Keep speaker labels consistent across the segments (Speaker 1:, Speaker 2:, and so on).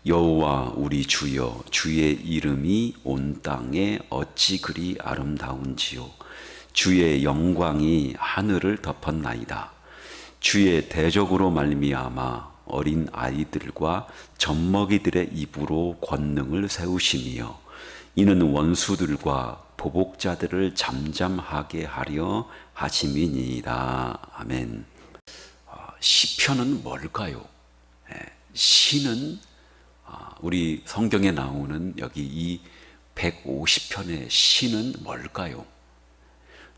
Speaker 1: 여호와 우리 주여, 주의 이름이 온 땅에 어찌 그리 아름다운지요. 주의 영광이 하늘을 덮었나이다. 주의 대적으로 말미암아 어린 아이들과 젖먹이들의 입으로 권능을 세우심이여, 이는 원수들과 보복자들을 잠잠하게 하려 하심이니이다. 아멘. 시편은 뭘까요? 시는 우리 성경에 나오는 여기 이 150편의 시는 뭘까요?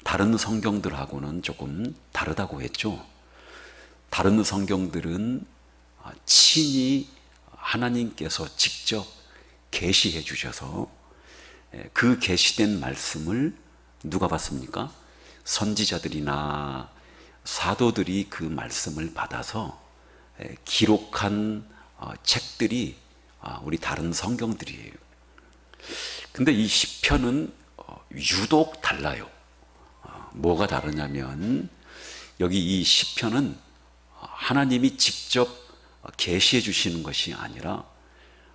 Speaker 1: 다른 성경들하고는 조금 다르다고 했죠. 다른 성경들은 친히 하나님께서 직접 계시해 주셔서 그 계시된 말씀을 누가 받습니까? 선지자들이나 사도들이 그 말씀을 받아서 기록한 책들이 우리 다른 성경들이에요. 근데 이 시편은 유독 달라요. 뭐가 다르냐면, 여기 이 시편은 하나님이 직접 계시해 주시는 것이 아니라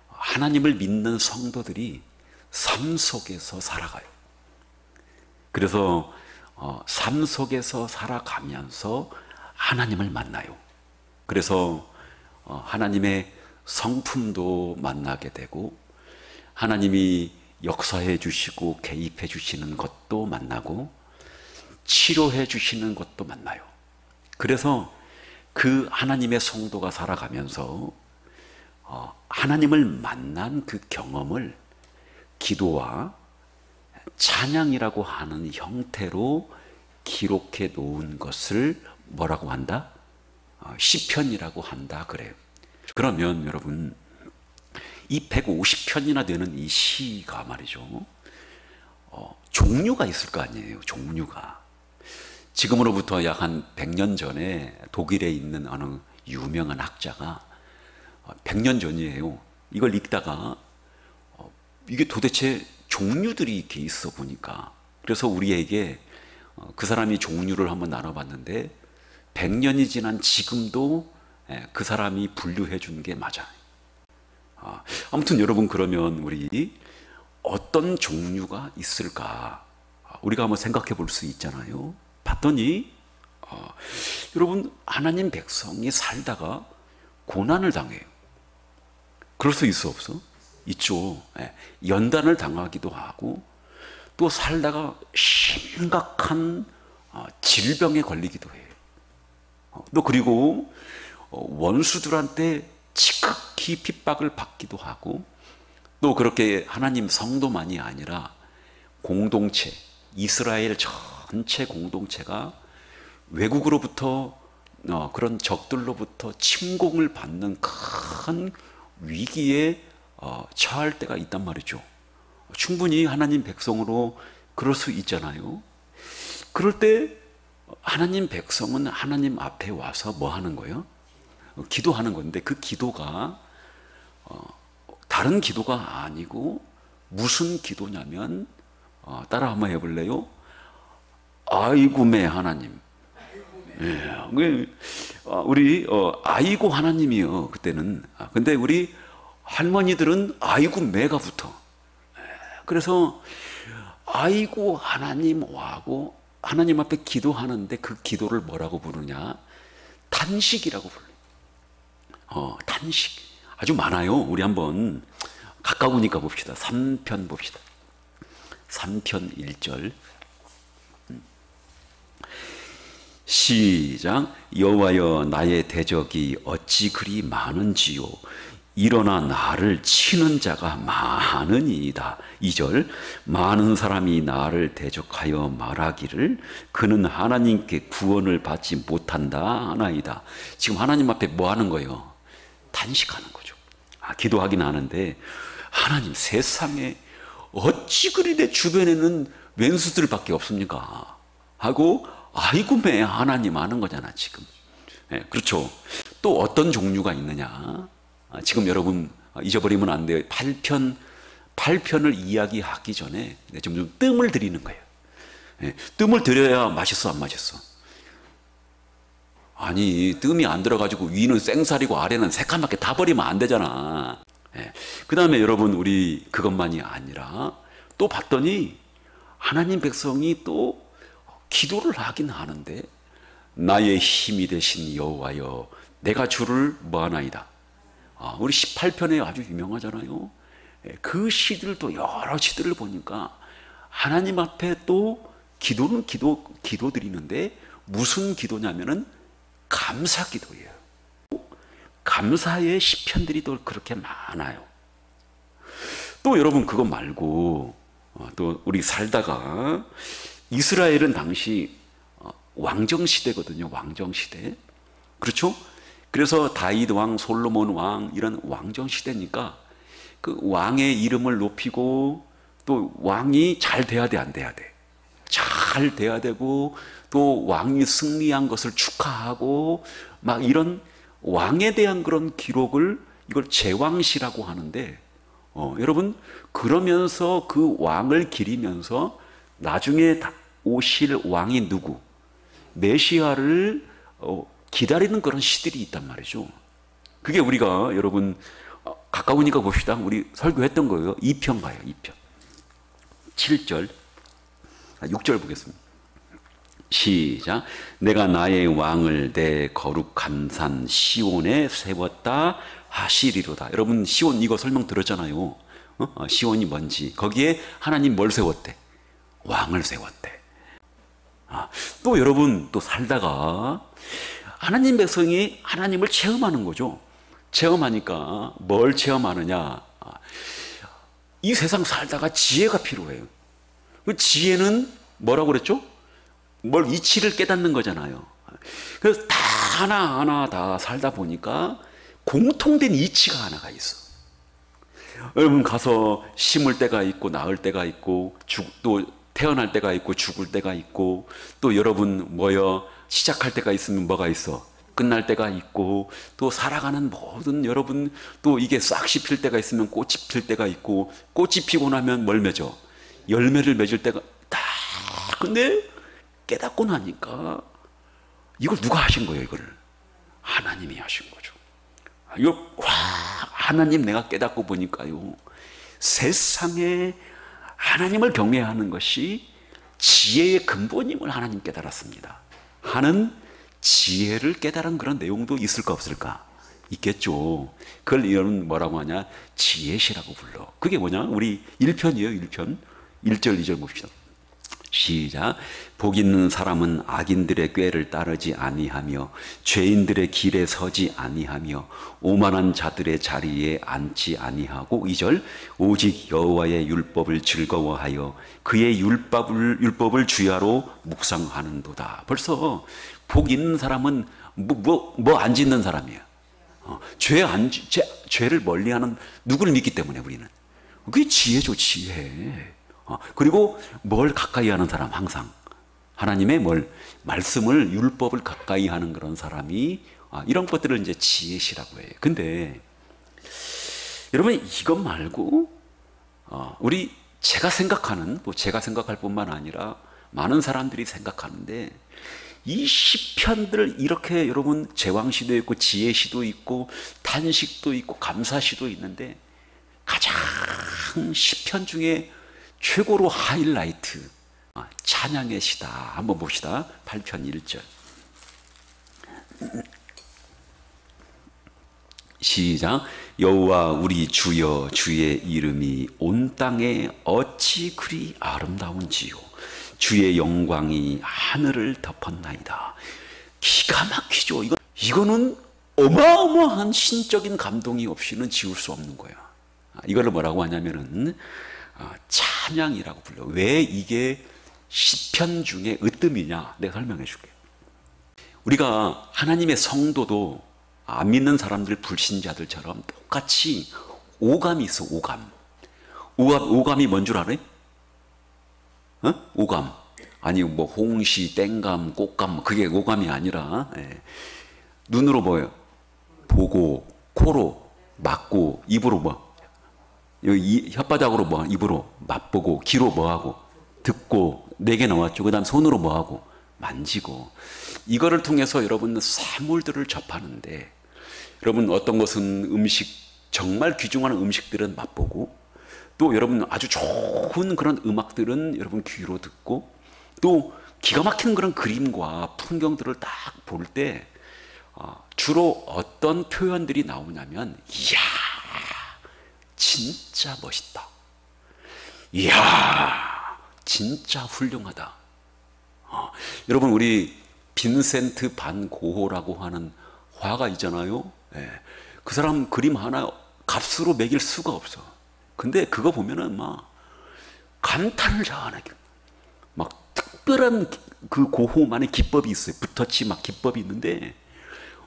Speaker 1: 하나님을 믿는 성도들이 삶 속에서 살아가요. 그래서 삶 속에서 살아가면서 하나님을 만나요. 그래서 하나님의 성품도 만나게 되고, 하나님이 역사해 주시고 개입해 주시는 것도 만나고, 치료해 주시는 것도 만나요. 그래서 그 하나님의 성도가 살아가면서 하나님을 만난 그 경험을 기도와 찬양이라고 하는 형태로 기록해 놓은 것을 뭐라고 한다? 시편이라고 한다 그래요. 그러면 여러분, 이 150편이나 되는 이 시가 말이죠, 종류가 있을 거 아니에요. 종류가. 지금으로부터 약 한 100년 전에 독일에 있는 어느 유명한 학자가 100년 전이에요. 이걸 읽다가 이게 도대체 종류들이 이렇게 있어 보니까, 그래서 우리에게 그 사람이 종류를 한번 나눠봤는데 100년이 지난 지금도 그 사람이 분류해 준 게 맞아요. 아무튼 여러분, 그러면 우리 어떤 종류가 있을까 우리가 한번 생각해 볼 수 있잖아요. 봤더니 여러분, 하나님 백성이 살다가 고난을 당해요. 그럴 수 있어 없어? 있죠. 연단을 당하기도 하고, 또 살다가 심각한 질병에 걸리기도 해요. 또 그리고 원수들한테 지극히 핍박을 받기도 하고, 또 그렇게 하나님 성도만이 아니라 공동체, 이스라엘 전체 공동체가 외국으로부터 그런 적들로부터 침공을 받는 큰 위기에 처할 때가 있단 말이죠. 충분히 하나님 백성으로 그럴 수 있잖아요. 그럴 때 하나님 백성은 하나님 앞에 와서 뭐 하는 거예요? 기도하는 건데, 그 기도가 다른 기도가 아니고 무슨 기도냐면, 따라 한번 해볼래요? 아이고 매 하나님. 우리 아이고 하나님이요 그때는. 근데 우리 할머니들은 아이고 매가 붙어. 그래서 아이고 하나님 하고 하나님 앞에 기도하는데, 그 기도를 뭐라고 부르냐? 탄식이라고 불러요. 탄식. 아주 많아요. 우리 한번 가까우니까 봅시다. 3편 봅시다. 3편 1절. 시작. 여호와여, 나의 대적이 어찌 그리 많은지요. 일어나 나를 치는 자가 많으니이다. 2절. 많은 사람이 나를 대적하여 말하기를 그는 하나님께 구원을 받지 못한다 하나이다. 지금 하나님 앞에 뭐 하는 거예요? 탄식하는 거죠. 기도하긴 하는데, 하나님, 세상에 어찌 그리 내 주변에는 왼수들밖에 없습니까? 하고 아이고 매 하나님 하는 거잖아 지금. 그렇죠. 또 어떤 종류가 있느냐? 지금 여러분 잊어버리면 안 돼요. 8편을 이야기하기 전에 좀 뜸을 들이는 거예요. 뜸을 들여야 맛있어, 안 맛있어? 아니, 뜸이 안 들어가지고 위는 생살이고 아래는 새까맣게 다 버리면 안 되잖아. 그 다음에 여러분, 우리 그것만이 아니라 또 봤더니 하나님 백성이 또 기도를 하긴 하는데, 나의 힘이 되신 여호와여, 내가 주를 뭐하나이다. 우리 18편에 아주 유명하잖아요. 그 시들도 여러 시들을 보니까 하나님 앞에 또 기도는 기도 드리는데, 무슨 기도냐면은 감사 기도예요. 감사의 시편들이 또 그렇게 많아요. 또 여러분, 그거 말고 또 우리 살다가, 이스라엘은 당시 왕정 시대거든요. 왕정 시대. 그렇죠? 그래서 다윗 왕, 솔로몬 왕, 이런 왕정 시대니까 그 왕의 이름을 높이고, 또 왕이 잘 돼야 돼, 안 돼야 돼? 잘 돼야 되고, 또 왕이 승리한 것을 축하하고, 막 이런 왕에 대한 그런 기록을, 이걸 제왕시라고 하는데, 여러분, 그러면서 그 왕을 기리면서 나중에 오실 왕이 누구, 메시아를 기다리는 그런 시들이 있단 말이죠. 그게 우리가 여러분 가까우니까 봅시다. 우리 설교했던 거예요. 2편 봐요. 2편 7절 6절 보겠습니다. 시작. 내가 나의 왕을 내 거룩한 산 시온에 세웠다 하시리로다. 여러분, 시온 이거 설명 들었잖아요. 시온이 뭔지. 거기에 하나님 뭘 세웠대? 왕을 세웠대. 또 여러분, 또 살다가 하나님 백성이 하나님을 체험하는 거죠. 체험하니까 뭘 체험하느냐? 이 세상 살다가 지혜가 필요해요. 그 지혜는 뭐라고 그랬죠? 뭘 이치를 깨닫는 거잖아요. 그래서 다 하나하나 다 살다 보니까 공통된 이치가 하나가 있어. 여러분, 가서 심을 때가 있고 낳을 때가 있고, 또 태어날 때가 있고 죽을 때가 있고, 또 여러분 뭐요? 시작할 때가 있으면 뭐가 있어? 끝날 때가 있고, 또 살아가는 모든 여러분, 또 이게 싹시 필 때가 있으면 꽃이 필 때가 있고, 꽃이 피고 나면 뭘 맺어? 열매를 맺을 때가 다. 근데 깨닫고 나니까 이걸 누가 하신 거예요? 이걸 하나님이 하신 거죠. 이거 하나님, 내가 깨닫고 보니까요, 세상에 하나님을 경외하는 것이 지혜의 근본임을 하나님 깨달았습니다 하는 지혜를 깨달은 그런 내용도 있을까 없을까? 있겠죠. 그걸 이런 뭐라고 하냐? 지혜시라고 불러. 그게 뭐냐? 우리 1편이에요. 1편 1절 2절 봅시다. 시작. 복 있는 사람은 악인들의 꾀를 따르지 아니하며 죄인들의 길에 서지 아니하며 오만한 자들의 자리에 앉지 아니하고, 2절. 오직 여호와의 율법을 즐거워하여 그의 율법을 주야로 묵상하는도다. 벌써 복 있는 사람은 뭐 안 짓는 사람이야. 죄를 멀리하는, 누구를 믿기 때문에 우리는. 그게 지혜죠, 지혜. 그리고 뭘 가까이 하는 사람, 항상 하나님의 말씀을, 율법을 가까이 하는 그런 사람이, 이런 것들을 이제 지혜시라고 해요. 근데 여러분, 이것 말고 우리 제가 생각하는, 또 제가 생각할 뿐만 아니라 많은 사람들이 생각하는데, 이 시편들 이렇게 여러분, 제왕시도 있고 지혜시도 있고 탄식도 있고 감사시도 있는데, 가장 시편 중에 최고로 하이라이트, 찬양의 시다. 한번 봅시다. 8편 1절 시작. 여호와 우리 주여, 주의 이름이 온 땅에 어찌 그리 아름다운지요. 주의 영광이 하늘을 덮었나이다. 기가 막히죠. 이거는 어마어마한 신적인 감동이 없이는 지울 수 없는 거야. 이거를 뭐라고 하냐면은 찬양이라고 불러. 왜 이게 시편 중에 으뜸이냐? 내가 설명해 줄게. 우리가 하나님의 성도도 안 믿는 사람들, 불신자들처럼 똑같이 오감이 있어. 오감이 뭔 줄 알아요? 오감. 아니 뭐 홍시, 땡감, 꽃감, 그게 오감이 아니라, 눈으로 뭐예요? 보고, 코로 맡고, 입으로 뭐? 여기 혓바닥으로 뭐? 입으로 맛보고, 귀로 뭐하고? 듣고. 4개 나왔죠. 그 다음 손으로 뭐하고? 만지고. 이거를 통해서 여러분 사물들을 접하는데, 여러분 어떤 것은 음식 정말 귀중한 음식들은 맛보고, 또 여러분 아주 좋은 그런 음악들은 여러분 귀로 듣고, 또 기가 막힌 그런 그림과 풍경들을 딱 볼 때 주로 어떤 표현들이 나오냐면, 이야 진짜 멋있다, 이야 진짜 훌륭하다. 여러분 우리 빈센트 반 고호라고 하는 화가 있잖아요. 예. 그 사람 그림 하나 값으로 매길 수가 없어. 근데 그거 보면은 막 감탄을 자아내. 막 특별한 그 고호만의 기법이 있어요. 붓터치 막 기법이 있는데,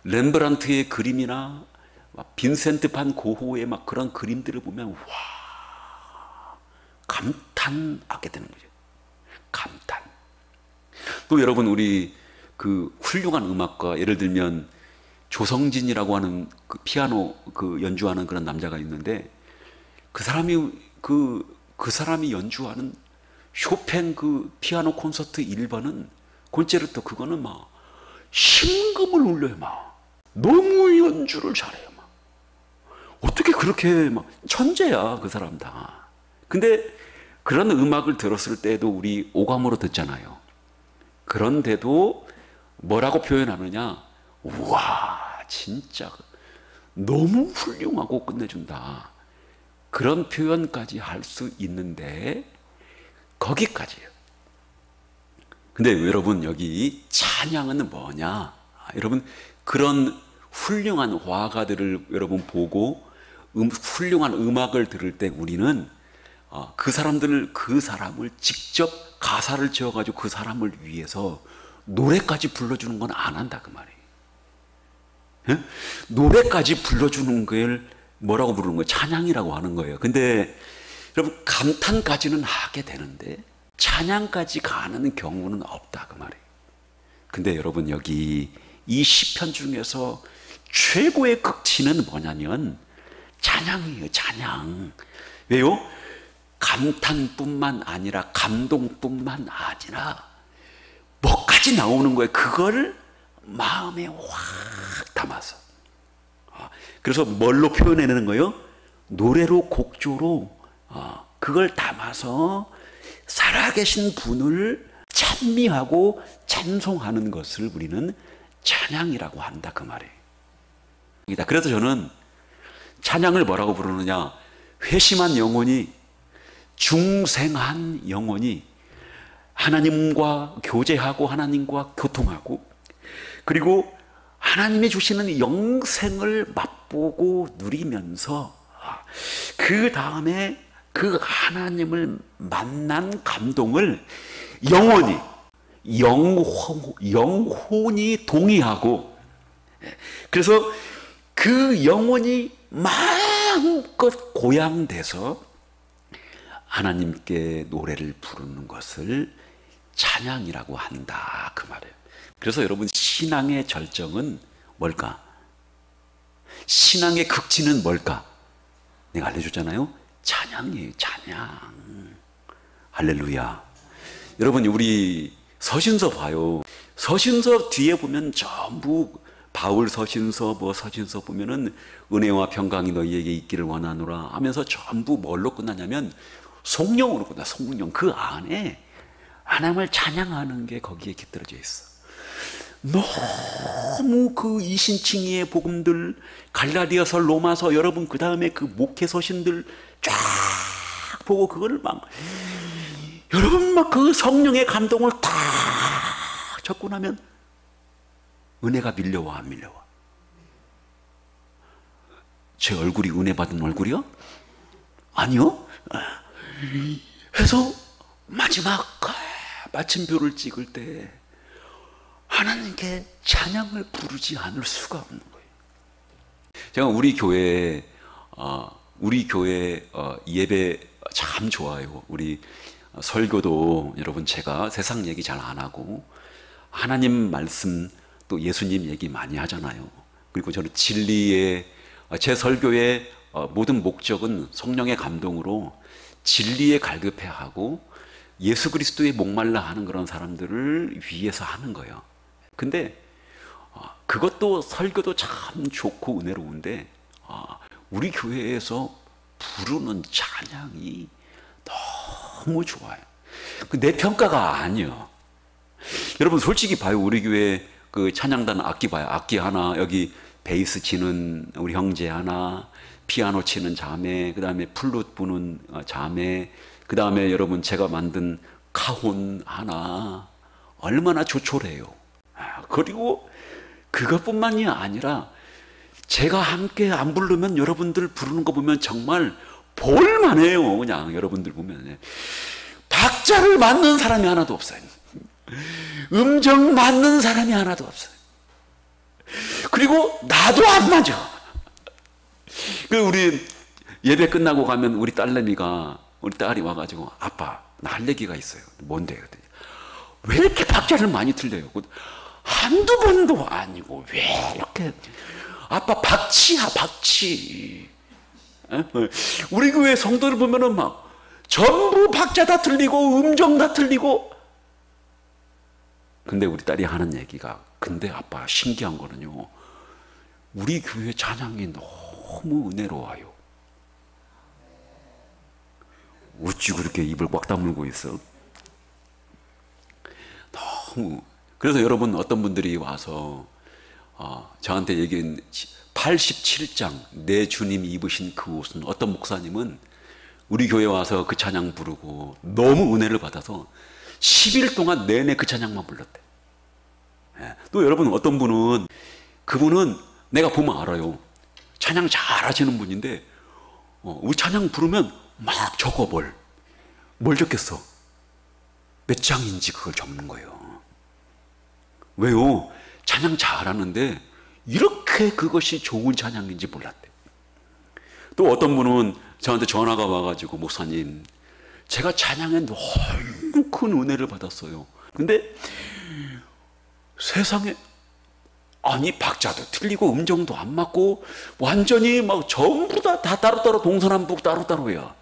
Speaker 1: 렘브란트의 그림이나 막 빈센트 반 고호의 막 그런 그림들을 보면 와, 감탄하게 되는 거죠. 감탄. 또 여러분 우리 그 훌륭한 음악가, 예를 들면 조성진이라고 하는 그 피아노 그 연주하는 그런 남자가 있는데, 그 사람이 연주하는 쇼팽 그 피아노 콘서트 1번은 콘체르토, 그거는 막 심금을 울려요. 막 너무 연주를 잘해요. 막 어떻게 그렇게 막 천재야 그 사람 다. 근데 그런 음악을 들었을 때도 우리 오감으로 듣잖아요. 그런데도 뭐라고 표현하느냐, 우와 진짜 너무 훌륭하고 끝내준다, 그런 표현까지 할 수 있는데 거기까지예요. 근데 여러분 여기 찬양은 뭐냐, 여러분 그런 훌륭한 화가들을 여러분 보고 훌륭한 음악을 들을 때 우리는 그 사람을 직접 가사를 지어가지고 그 사람을 위해서 노래까지 불러주는 건 안 한다 그 말이에요. 예? 노래까지 불러주는 걸 뭐라고 부르는 거예요? 찬양이라고 하는 거예요. 근데 여러분 감탄까지는 하게 되는데 찬양까지 가는 경우는 없다 그 말이에요. 근데 여러분 여기 이 시편 중에서 최고의 극치는 뭐냐면 찬양이에요. 찬양. 왜요? 감탄뿐만 아니라 감동뿐만 아니라 뭐까지 나오는 거예요. 그걸 마음에 확 담아서. 그래서 뭘로 표현해내는 거예요? 노래로, 곡조로 그걸 담아서 살아계신 분을 찬미하고 찬송하는 것을 우리는 찬양이라고 한다 그 말이에요. 그래서 저는 찬양을 뭐라고 부르느냐, 회심한 영혼이, 중생한 영혼이 하나님과 교제하고 하나님과 교통하고, 그리고 하나님이 주시는 영생을 맛보고 누리면서 그 다음에 그 하나님을 만난 감동을 영혼이 동의하고, 그래서 그 영혼이 마음껏 고양돼서 하나님께 노래를 부르는 것을 찬양이라고 한다 그 말이에요. 그래서 여러분 신앙의 절정은 뭘까? 신앙의 극치는 뭘까? 내가 알려줬잖아요. 찬양이에요. 찬양. 할렐루야. 여러분 우리 서신서 봐요. 서신서 뒤에 보면 전부 바울 서신서 뭐 서신서 보면은 은혜와 평강이 너희에게 있기를 원하노라 하면서 전부 뭘로 끝나냐면 성령으로 끝나. 성령. 그 안에 하나님을 찬양하는 게 거기에 깃들어져 있어. 너무 그 이신칭의의 복음들, 갈라디아서, 로마서, 여러분 그 다음에 그 목회 서신들 쫙 보고 그걸 막 여러분 막 그 성령의 감동을 다 적고 나면 은혜가 밀려와 안 밀려와? 제 얼굴이 은혜 받은 얼굴이요? 아니요. 해서 마지막 마침표를 찍을 때 하나님께 찬양을 부르지 않을 수가 없는 거예요. 제가 우리 교회 예배 참 좋아요. 우리 설교도 여러분 제가 세상 얘기 잘 안 하고 하나님 말씀 또 예수님 얘기 많이 하잖아요. 그리고 저는 진리의 제 설교의 모든 목적은 성령의 감동으로 진리에 갈급해 하고 예수 그리스도의 목말라 하는 그런 사람들을 위해서 하는 거예요. 근데 그것도 설교도 참 좋고 은혜로운데 우리 교회에서 부르는 찬양이 너무 좋아요. 내 평가가 아니에요. 여러분 솔직히 봐요. 우리 교회 그 찬양단 악기 봐요. 악기 하나, 여기 베이스 치는 우리 형제 하나, 피아노 치는 자매, 그 다음에 플룻 부는 자매, 그 다음에 여러분 제가 만든 카혼 하나, 얼마나 조촐해요. 그리고 그것뿐만이 아니라 제가 함께 안 부르면 여러분들 부르는 거 보면 정말 볼만해요. 그냥 여러분들 보면 박자를 맞는 사람이 하나도 없어요. 음정 맞는 사람이 하나도 없어요. 그리고 나도 안 맞아. 우리 예배 끝나고 가면 우리 딸이 와가지고 아빠 나 할 얘기가 있어요. 뭔데? 왜 이렇게 박자를 많이 틀려요? 한두 번도 아니고 왜 이렇게 아빠 박치야 박치. 우리 교회 성도들 보면은 막 전부 박자 다 틀리고 음정 다 틀리고. 근데 우리 딸이 하는 얘기가, 근데 아빠 신기한 거는요, 우리 교회 찬양이 너무 은혜로워요. 어찌 그렇게 입을 꽉 다물고 있어? 너무. 그래서 여러분 어떤 분들이 와서 저한테 얘기한 87장 내 주님이 입으신 그 옷은, 어떤 목사님은 우리 교회 와서 그 찬양 부르고 너무 은혜를 받아서 10일 동안 내내 그 찬양만 불렀대. 또 여러분 어떤 분은, 그분은 내가 보면 알아요. 찬양 잘 하시는 분인데 우리 찬양 부르면 막 적어. 뭘 적겠어? 몇 장인지 그걸 적는 거예요. 왜요? 찬양 잘하는데 이렇게 그것이 좋은 찬양인지 몰랐대. 또 어떤 분은 저한테 전화가 와가지고, 목사님 제가 찬양에 너무 큰 은혜를 받았어요. 근데 세상에, 아니 박자도 틀리고 음정도 안 맞고 완전히 막 전부 다 따로따로, 동서남북 따로따로야.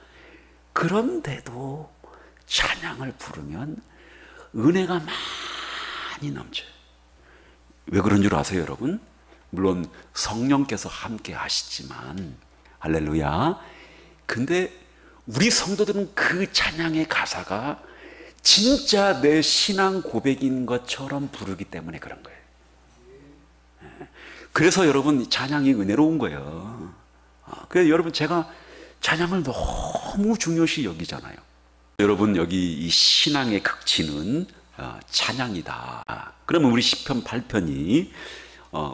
Speaker 1: 그런데도 찬양을 부르면 은혜가 많이 넘쳐요. 왜 그런 줄 아세요, 여러분? 물론 성령께서 함께 하시지만, 할렐루야. 근데 우리 성도들은 그 찬양의 가사가 진짜 내 신앙 고백인 것처럼 부르기 때문에 그런 거예요. 그래서 여러분 찬양이 은혜로운 거예요. 그래서 여러분 제가 찬양을 너무 중요시 여기잖아요. 여러분 여기 이 신앙의 극치는 찬양이다. 그러면 우리 시편 8편이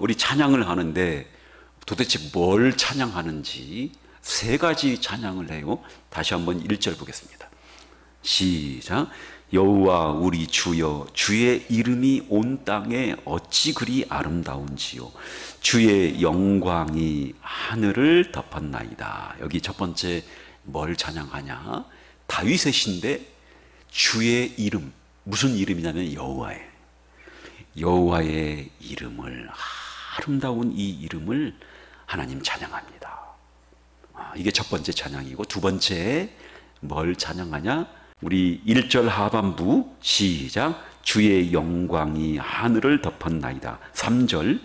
Speaker 1: 우리 찬양을 하는데 도대체 뭘 찬양하는지 세 가지 찬양을 해요. 다시 한번 1절 보겠습니다. 시작. 여호와 우리 주여, 주의 이름이 온 땅에 어찌 그리 아름다운지요. 주의 영광이 하늘을 덮었나이다. 여기 첫 번째 뭘 찬양하냐? 다윗의 시인데 주의 이름, 무슨 이름이냐면 여호와의 이름을, 아름다운 이 이름을 하나님 찬양합니다. 이게 첫 번째 찬양이고, 두 번째 뭘 찬양하냐? 우리 1절 하반부 시작. 주의 영광이 하늘을 덮었나이다. 3절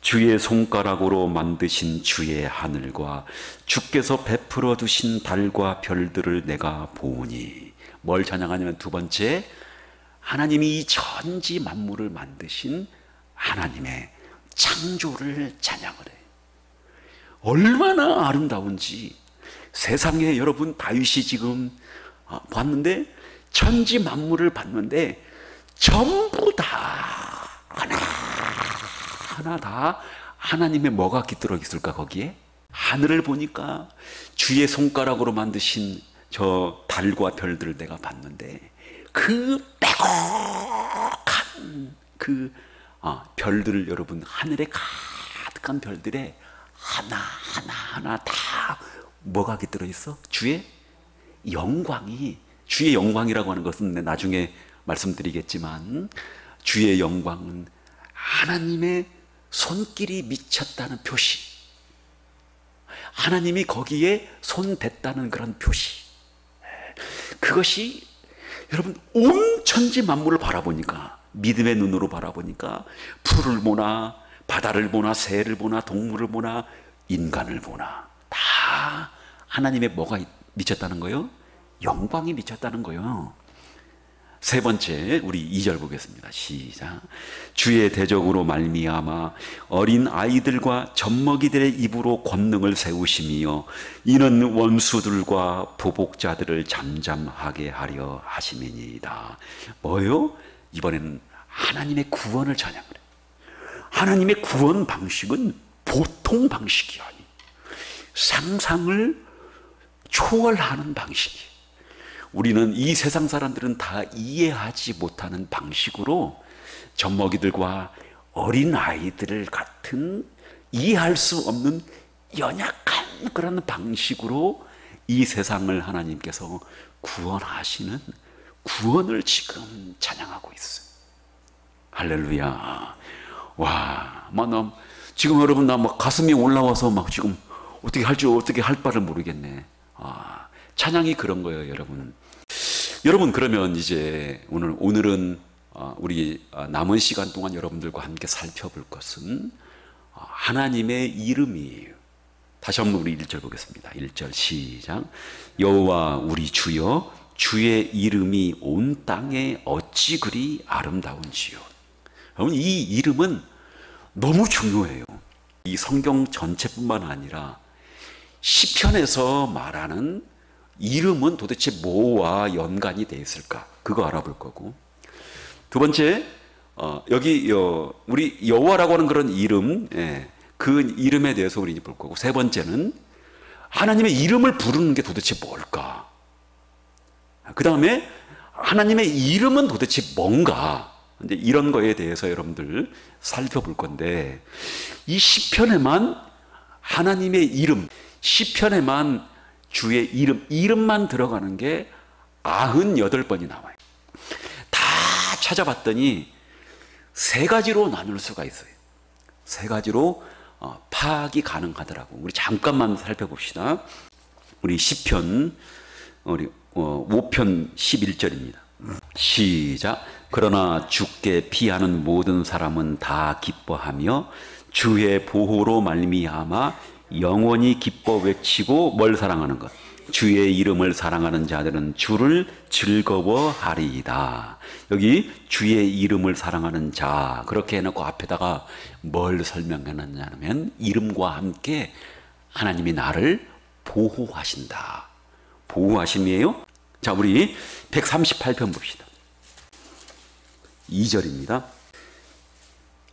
Speaker 1: 주의 손가락으로 만드신 주의 하늘과 주께서 베풀어 두신 달과 별들을 내가 보니. 뭘 찬양하냐면 두 번째, 하나님이 이 천지 만물을 만드신 하나님의 창조를 찬양을 해요. 얼마나 아름다운지. 세상에 여러분 다윗이 지금 봤는데, 천지 만물을 봤는데 전부 다 하나 다 하나님의 뭐가 깃들어 있을까? 거기에 하늘을 보니까 주의 손가락으로 만드신 저 달과 별들을 내가 봤는데, 그 빼곡한 그 별들을, 여러분 하늘에 가득한 별들에 하나 다 뭐가 깃들어 있어? 주의 영광이. 주의 영광이라고 하는 것은 나중에 말씀드리겠지만, 주의 영광은 하나님의 손길이 미쳤다는 표시, 하나님이 거기에 손 댔다는 그런 표시. 그것이 여러분 온 천지 만물을 바라보니까, 믿음의 눈으로 바라보니까 풀을 보나 바다를 보나 새를 보나 동물을 보나 인간을 보나 다 하나님의 뭐가 미쳤다는 거예요? 영광이 미쳤다는 거예요. 세 번째, 우리 2절 보겠습니다. 시작. 주의 대적으로 말미암아 어린 아이들과 젖먹이들의 입으로 권능을 세우시며 이는 원수들과 보복자들을 잠잠하게 하려 하심이니이다. 뭐예요? 이번에는 하나님의 구원을 찬양을 해요. 하나님의 구원 방식은 보통 방식이 아니에요. 상상을 초월하는 방식이에요. 우리는 이 세상 사람들은 다 이해하지 못하는 방식으로 젖먹이들과 어린 아이들 같은 이해할 수 없는 연약한 그런 방식으로 이 세상을 하나님께서 구원하시는 구원을 지금 찬양하고 있어요. 할렐루야. 와, 나 지금 여러분 나 막 가슴이 올라와서 막 지금 어떻게 할 바를 모르겠네. 찬양이 그런 거예요, 여러분. 여러분, 그러면 이제 오늘은 우리 남은 시간 동안 여러분들과 함께 살펴볼 것은 하나님의 이름이에요. 다시 한번 우리 1절 보겠습니다. 1절 시작. 여호와 우리 주여 주의 이름이 온 땅에 어찌 그리 아름다운지요. 여러분, 이 이름은 너무 중요해요. 이 성경 전체뿐만 아니라 시편에서 말하는 이름은 도대체 뭐와 연관이 되어 있을까? 그거 알아볼 거고, 두 번째, 우리 여호와라고 하는 그런 이름, 그 이름에 대해서 우리 볼 거고, 세 번째는 하나님의 이름을 부르는 게 도대체 뭘까? 그 다음에 하나님의 이름은 도대체 뭔가? 이제 이런 거에 대해서 여러분들 살펴볼 건데, 이 시편에만 하나님의 이름, 시편에만 주의 이름만 들어가는 게 98번이 나와요. 다 찾아봤더니 세 가지로 나눌 수가 있어요. 세 가지로 파악이 가능하더라고. 우리 잠깐만 살펴봅시다. 우리 시편 5편 11절입니다. 시작. 그러나 주께 피하는 모든 사람은 다 기뻐하며 주의 보호로 말미암아 영원히 기뻐 외치고 뭘 사랑하는 것? 주의 이름을 사랑하는 자들은 주를 즐거워하리이다. 여기 주의 이름을 사랑하는 자, 그렇게 해놓고 앞에다가 뭘 설명해놨냐면 이름과 함께 하나님이 나를 보호하신다. 보호하심이에요. 자, 우리 138편 봅시다. 2절입니다.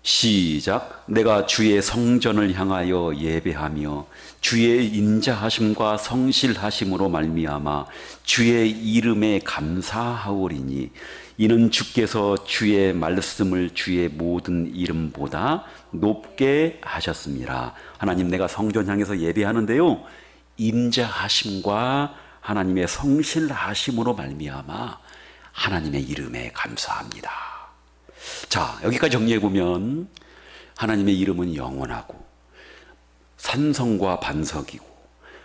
Speaker 1: 시작. 내가 주의 성전을 향하여 예배하며 주의 인자하심과 성실하심으로 말미암아 주의 이름에 감사하오리니 이는 주께서 주의 말씀을 주의 모든 이름보다 높게 하셨습니다. 하나님, 내가 성전 향해서 예배하는데요, 인자하심과 하나님의 성실하심으로 말미암아 하나님의 이름에 감사합니다. 자, 여기까지 정리해보면 하나님의 이름은 영원하고 산성과 반석이고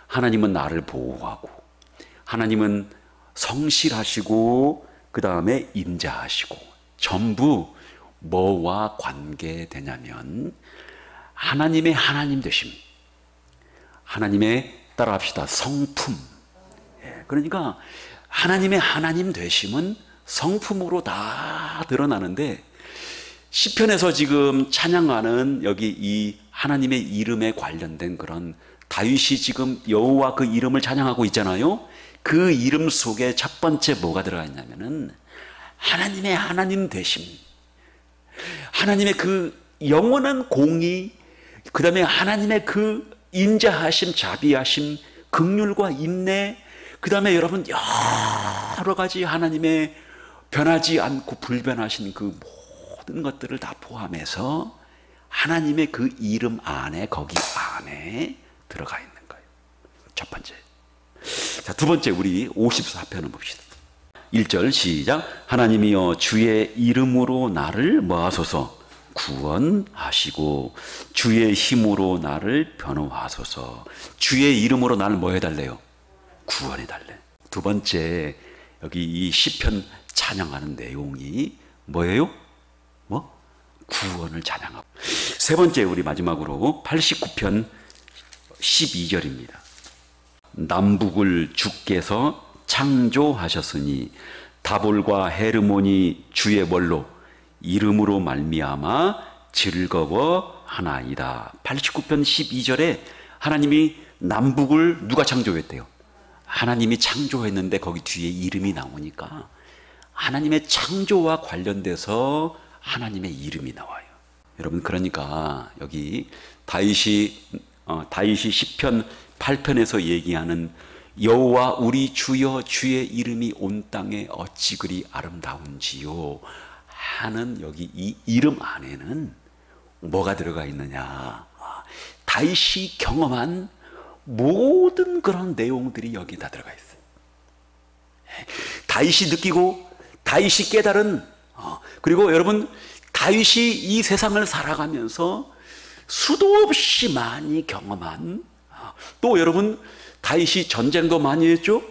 Speaker 1: 하나님은 나를 보호하고 하나님은 성실하시고 그 다음에 인자하시고 전부 뭐와 관계되냐면 하나님의 하나님 되심, 하나님의 따라합시다 성품. 그러니까 하나님의 하나님 되심은 성품으로 다 드러나는데 시편에서 지금 찬양하는 여기 이 하나님의 이름에 관련된 그런 다윗이 지금 여호와 그 이름을 찬양하고 있잖아요. 그 이름 속에 첫 번째 뭐가 들어가 있냐면은 하나님의 하나님 되심, 하나님의 그 영원한 공의, 그 다음에 하나님의 그 인자하심, 자비하심, 긍휼과 인내, 그 다음에 여러분 여러 가지 하나님의 변하지 않고 불변하신 그 모든 것들을 다 포함해서 하나님의 그 이름 안에, 거기 안에 들어가 있는 거예요. 첫 번째. 자, 두 번째, 우리 54편을 봅시다. 1절 시작. 하나님이여 주의 이름으로 나를 뭐하소서? 구원하시고 주의 힘으로 나를 변호하소서. 주의 이름으로 나를 뭐 해달래요? 구원해달래. 두 번째, 여기 이 시편 찬양하는 내용이 뭐예요? 뭐? 구원을 찬양하고. 세 번째, 우리 마지막으로 89편 12절입니다. 남북을 주께서 창조하셨으니 다볼과 헤르몬이 주의 원로 이름으로 말미암아 즐거워하나이다. 89편 12절에 하나님이 남북을 누가 창조했대요? 하나님이 창조했는데 거기 뒤에 이름이 나오니까 하나님의 창조와 관련돼서 하나님의 이름이 나와요. 여러분, 그러니까 여기 다윗이 시편 8편에서 얘기하는 여호와 우리 주여 주의 이름이 온 땅에 어찌 그리 아름다운지요 하는 여기 이 이름 안에는 뭐가 들어가 있느냐? 다윗이 경험한 모든 그런 내용들이 여기 다 들어가 있어요. 다윗이 느끼고 다윗이 깨달은, 그리고 여러분, 다윗이 이 세상을 살아가면서 수도 없이 많이 경험한, 또 여러분, 다윗이 전쟁도 많이 했죠.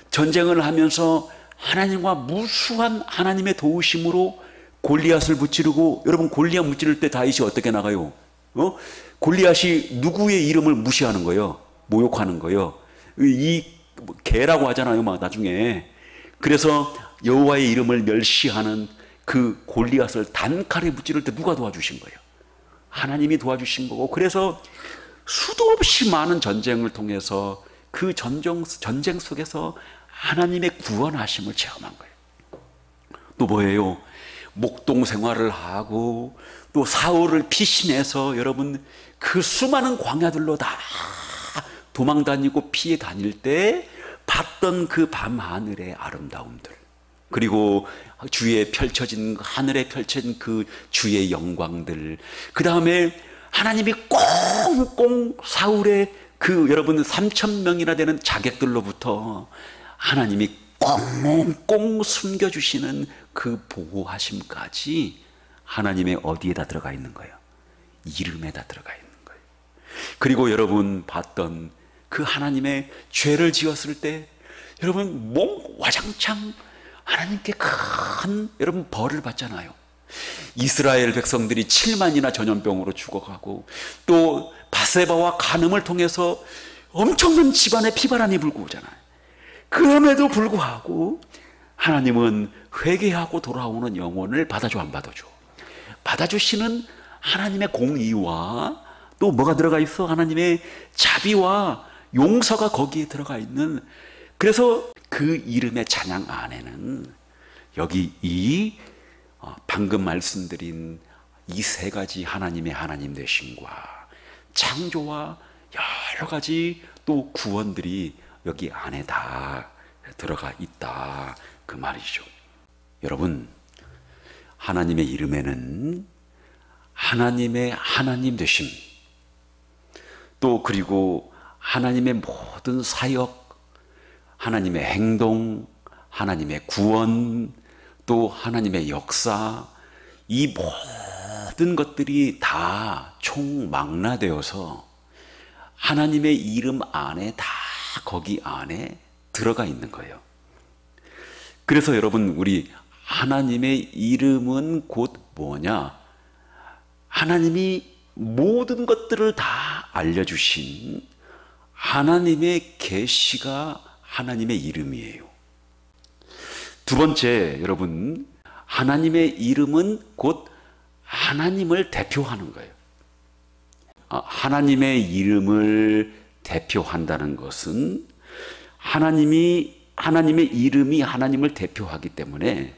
Speaker 1: 전쟁을 하면서 하나님과 무수한 하나님의 도우심으로 골리앗을 무찌르고, 여러분, 골리앗 무찌를 때 다윗이 어떻게 나가요? 골리앗이 누구의 이름을 무시하는 거예요? 모욕하는 거예요. 이 개라고 하잖아요, 막 나중에. 그래서 여호와의 이름을 멸시하는 그 골리앗을 단칼에 무찌를 때 누가 도와주신 거예요? 하나님이 도와주신 거고, 그래서 수도 없이 많은 전쟁을 통해서 그 전쟁 속에서 하나님의 구원하심을 체험한 거예요. 또 뭐예요? 목동 생활을 하고 또 사울을 피신해서 여러분 그 수많은 광야들로 다 도망 다니고 피해 다닐 때 봤던 그 밤하늘의 아름다움들, 그리고 주의 펼쳐진 하늘에 펼쳐진 그 주의 영광들, 그 다음에 하나님이 꽁꽁 사울의 그 여러분 3,000명이나 되는 자객들로부터 하나님이 꽁꽁 숨겨주시는 그 보호하심까지 하나님의 어디에다 들어가 있는 거예요? 이름에다 들어가 있는 거예요. 그리고 여러분 봤던 그 하나님의 죄를 지었을 때 여러분 몸 와장창 하나님께 큰 여러분 벌을 받잖아요. 이스라엘 백성들이 7만이나 전염병으로 죽어가고, 또 바세바와 간음을 통해서 엄청난 집안에 피바람이 불고 오잖아요. 그럼에도 불구하고 하나님은 회개하고 돌아오는 영혼을 받아줘, 안 받아줘? 받아주시는 하나님의 공의와 또 뭐가 들어가 있어? 하나님의 자비와 용서가 거기에 들어가 있는, 그래서 그 이름의 찬양 안에는 여기 이 방금 말씀드린 이 세 가지 하나님의 하나님 되심과 창조와 여러 가지 또 구원들이 여기 안에 다 들어가 있다, 그 말이죠. 여러분, 하나님의 이름에는 하나님의 하나님 되심, 또 그리고 하나님의 모든 사역, 하나님의 행동, 하나님의 구원, 또 하나님의 역사, 이 모든 것들이 다 총망라되어서 하나님의 이름 안에 다 거기 안에 들어가 있는 거예요. 그래서 여러분, 우리 하나님의 이름은 곧 뭐냐? 하나님이 모든 것들을 다 알려주신 하나님의 계시가 하나님의 이름이에요. 두 번째, 여러분, 하나님의 이름은 곧 하나님을 대표하는 거예요. 하나님의 이름을 대표한다는 것은 하나님의 이름이 하나님을 대표하기 때문에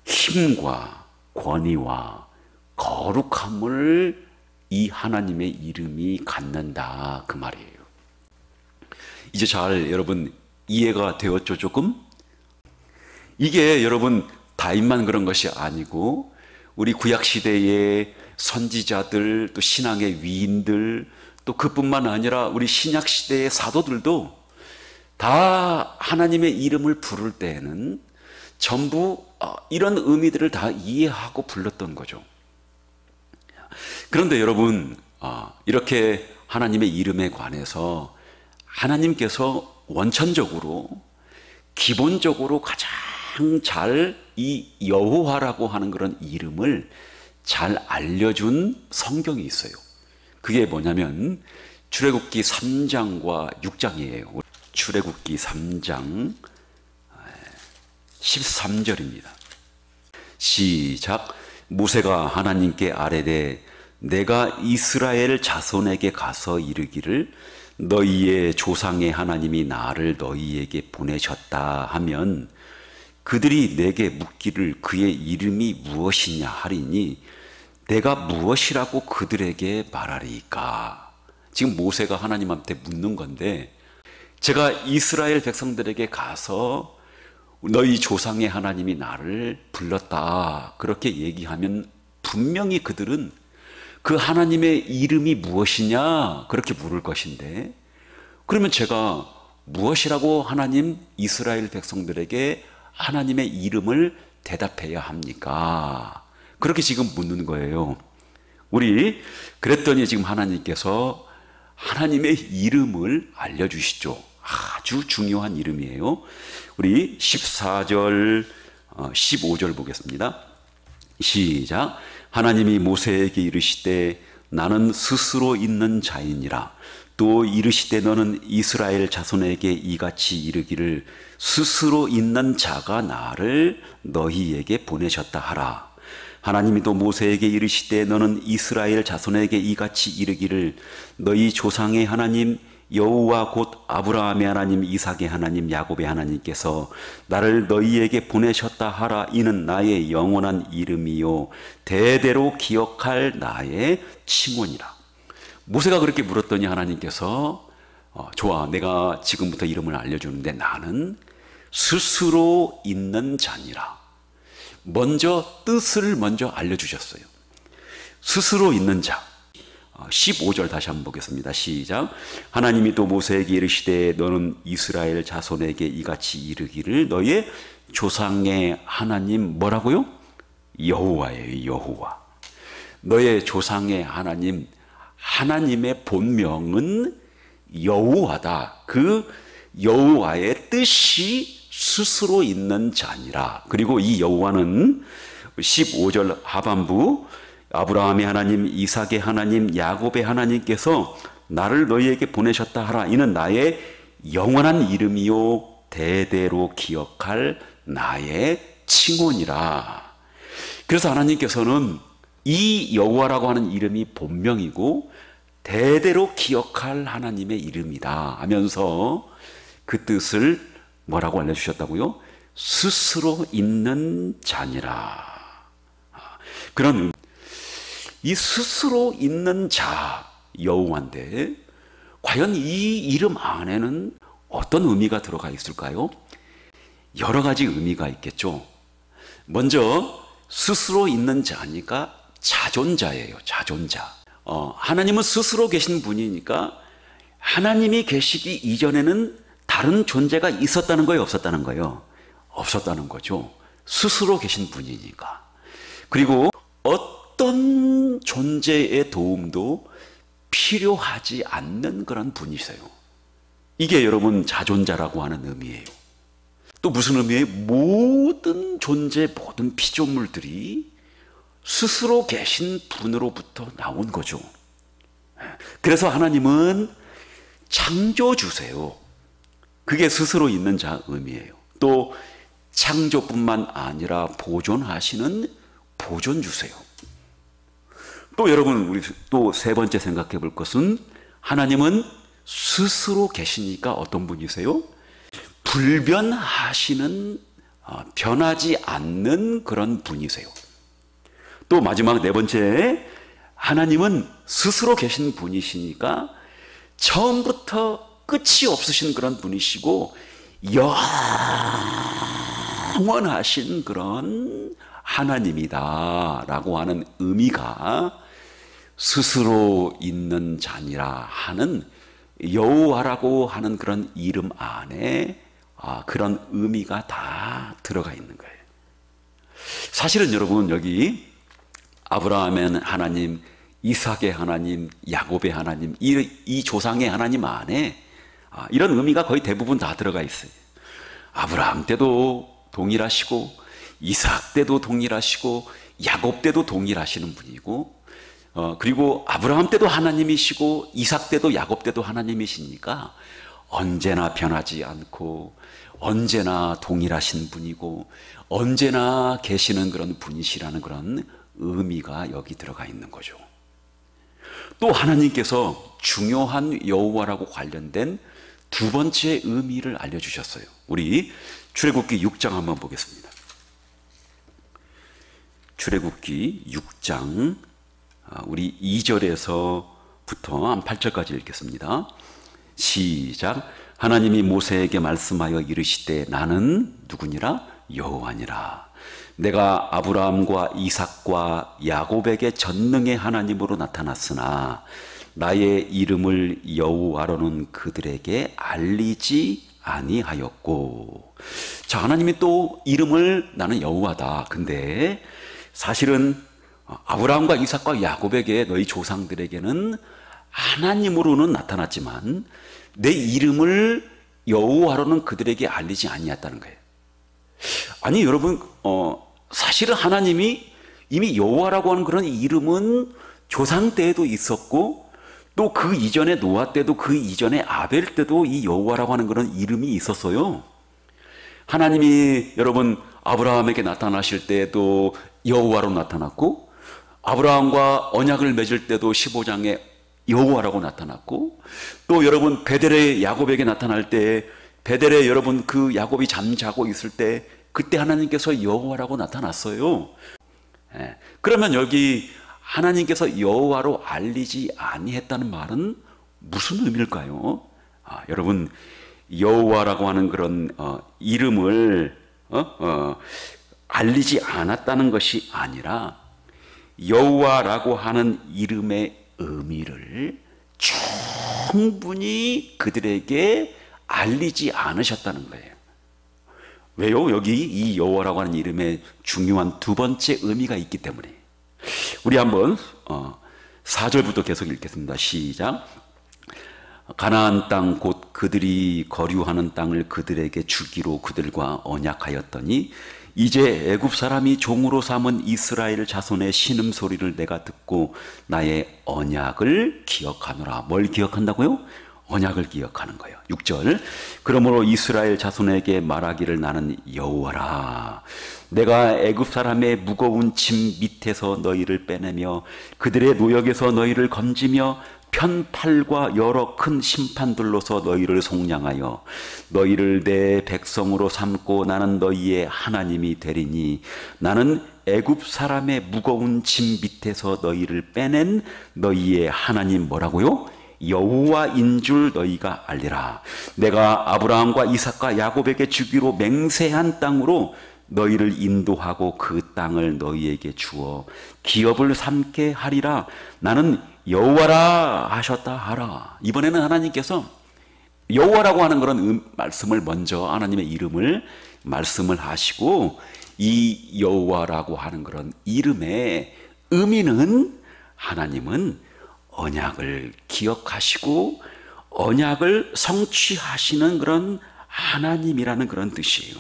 Speaker 1: 힘과 권위와 거룩함을 이 하나님의 이름이 갖는다, 그 말이에요. 이제 잘 여러분 이해가 되었죠? 조금? 이게 여러분 다윗만 그런 것이 아니고 우리 구약시대의 선지자들, 또 신앙의 위인들, 또 그뿐만 아니라 우리 신약시대의 사도들도 다 하나님의 이름을 부를 때에는 전부 이런 의미들을 다 이해하고 불렀던 거죠. 그런데 여러분, 이렇게 하나님의 이름에 관해서 하나님께서 원천적으로 기본적으로 가장 잘 이 여호와라고 하는 그런 이름을 잘 알려준 성경이 있어요. 그게 뭐냐면 출애굽기 3장과 6장이에요. 출애굽기 3장 13절입니다. 시작. 모세가 하나님께 아뢰되 내가 이스라엘 자손에게 가서 이르기를 너희의 조상의 하나님이 나를 너희에게 보내셨다 하면 그들이 내게 묻기를 그의 이름이 무엇이냐 하리니 내가 무엇이라고 그들에게 말하리이까. 지금 모세가 하나님한테 묻는 건데, 제가 이스라엘 백성들에게 가서 너희 조상의 하나님이 나를 불렀다 그렇게 얘기하면 분명히 그들은 그 하나님의 이름이 무엇이냐 그렇게 물을 것인데, 그러면 제가 무엇이라고 하나님 이스라엘 백성들에게 하나님의 이름을 대답해야 합니까? 그렇게 지금 묻는 거예요. 우리 그랬더니 지금 하나님께서 하나님의 이름을 알려주시죠. 아주 중요한 이름이에요. 우리 14절 15절 보겠습니다. 시작. 하나님이 모세에게 이르시되 나는 스스로 있는 자이니라. 또 이르시되 너는 이스라엘 자손에게 이같이 이르기를 스스로 있는 자가 나를 너희에게 보내셨다 하라. 하나님이 또 모세에게 이르시되 너는 이스라엘 자손에게 이같이 이르기를 너희 조상의 하나님 여호와 곧 아브라함의 하나님 이삭의 하나님 야곱의 하나님께서 나를 너희에게 보내셨다 하라. 이는 나의 영원한 이름이요 대대로 기억할 나의 칭언이라. 모세가 그렇게 물었더니 하나님께서 좋아, 내가 지금부터 이름을 알려주는데 나는 스스로 있는 자니라. 먼저 뜻을 먼저 알려주셨어요. 스스로 있는 자. 15절 다시 한번 보겠습니다. 시작. 하나님이 또 모세에게 이르시되 너는 이스라엘 자손에게 이같이 이르기를 너의 조상의 하나님 뭐라고요? 여호와예요. 여호와. 너의 조상의 하나님, 하나님의 본명은 여호와다. 그 여호와의 뜻이 스스로 있는 자니라. 그리고 이 여호와는 15절 하반부 아브라함의 하나님, 이삭의 하나님, 야곱의 하나님께서 나를 너희에게 보내셨다 하라. 이는 나의 영원한 이름이요 대대로 기억할 나의 칭언이라. 그래서 하나님께서는 이 여호와라고 하는 이름이 본명이고 대대로 기억할 하나님의 이름이다 하면서 그 뜻을 뭐라고 알려주셨다고요? 스스로 있는 자니라. 그런 이 스스로 있는 자 여호와인데 과연 이 이름 안에는 어떤 의미가 들어가 있을까요? 여러 가지 의미가 있겠죠. 먼저 스스로 있는 자니까 자존자예요. 자존자. 하나님은 스스로 계신 분이니까 하나님이 계시기 이전에는 다른 존재가 있었다는 거예요? 없었다는 거예요? 없었다는 거죠. 스스로 계신 분이니까. 그리고 어떤 존재의 도움도 필요하지 않는 그런 분이세요. 이게 여러분 자존자라고 하는 의미예요. 또 무슨 의미예요? 모든 존재, 모든 피조물들이 스스로 계신 분으로부터 나온 거죠. 그래서 하나님은 창조주세요. 그게 스스로 있는 자 의미예요. 또 창조뿐만 아니라 보존하시는 보존주세요. 또 여러분 우리 또 세 번째 생각해 볼 것은 하나님은 스스로 계시니까 어떤 분이세요? 불변하시는 변하지 않는 그런 분이세요. 또 마지막 네 번째, 하나님은 스스로 계신 분이시니까 처음부터 끝이 없으신 그런 분이시고 영원하신 그런 하나님이다라고 하는 의미가 스스로 있는 자니라 하는 여호와라고 하는 그런 이름 안에 그런 의미가 다 들어가 있는 거예요. 사실은 여러분 여기 아브라함의 하나님, 이삭의 하나님, 야곱의 하나님, 이 조상의 하나님 안에 이런 의미가 거의 대부분 다 들어가 있어요. 아브라함 때도 동일하시고 이삭 때도 동일하시고 야곱 때도 동일하시는 분이고 그리고 아브라함 때도 하나님이시고 이삭 때도 야곱 때도 하나님이시니까 언제나 변하지 않고 언제나 동일하신 분이고 언제나 계시는 그런 분이시라는 그런 의미가 여기 들어가 있는 거죠. 또 하나님께서 중요한 여호와라고 관련된 두 번째 의미를 알려주셨어요. 우리 출애굽기 6장 한번 보겠습니다. 출애굽기 6장 우리 2절에서부터 한 8절까지 읽겠습니다. 시작. 하나님이 모세에게 말씀하여 이르시되 나는 누구니라? 여호와니라. 내가 아브라함과 이삭과 야곱에게 전능의 하나님으로 나타났으나 나의 이름을 여호와로는 그들에게 알리지 아니하였고. 자, 하나님이 또 이름을 나는 여호와다. 근데 사실은 아브라함과 이삭과 야곱에게 너희 조상들에게는 하나님으로는 나타났지만 내 이름을 여호와로는 그들에게 알리지 아니했다는 거예요. 아니 여러분, 사실은 하나님이 이미 여호와라고 하는 그런 이름은 조상 때에도 있었고 또 그 이전에 노아 때도 그 이전에 아벨 때도 이 여호와라고 하는 그런 이름이 있었어요. 하나님이 여러분 아브라함에게 나타나실 때도 여호와로 나타났고 아브라함과 언약을 맺을 때도 15장에 여호와라고 나타났고 또 여러분 베델의 야곱에게 나타날 때 베델에 여러분 그 야곱이 잠자고 있을 때 그때 하나님께서 여호와라고 나타났어요. 그러면 여기 하나님께서 여호와로 알리지 아니했다는 말은 무슨 의미일까요? 여러분 여호와라고 하는 그런 이름을 알리지 않았다는 것이 아니라 여호와라고 하는 이름의 의미를 충분히 그들에게 알리지 않으셨다는 거예요. 왜요? 여기 이 여호와라고 하는 이름에 중요한 두 번째 의미가 있기 때문에. 우리 한번 4절부터 계속 읽겠습니다. 시작. 가나안 땅 곧 그들이 거류하는 땅을 그들에게 주기로 그들과 언약하였더니 이제 애굽 사람이 종으로 삼은 이스라엘 자손의 신음소리를 내가 듣고 나의 언약을 기억하노라. 뭘 기억한다고요? 언약을 기억하는 거예요. 6절. 그러므로 이스라엘 자손에게 말하기를 나는 여호와라. 내가 애굽 사람의 무거운 짐 밑에서 너희를 빼내며 그들의 노역에서 너희를 건지며 편팔과 여러 큰 심판들로서 너희를 속량하여 너희를 내 백성으로 삼고 나는 너희의 하나님이 되리니 나는 애굽 사람의 무거운 짐 밑에서 너희를 빼낸 너희의 하나님 뭐라고요? 여호와인 줄 너희가 알리라. 내가 아브라함과 이삭과 야곱에게 주기로 맹세한 땅으로 너희를 인도하고 그 땅을 너희에게 주어 기업을 삼게 하리라. 나는 여호와라 하셨다 하라. 이번에는 하나님께서 여호와라고 하는 그런 말씀을 먼저 하나님의 이름을 말씀을 하시고 이 여호와라고 하는 그런 이름의 의미는 하나님은 언약을 기억하시고 언약을 성취하시는 그런 하나님이라는 그런 뜻이에요.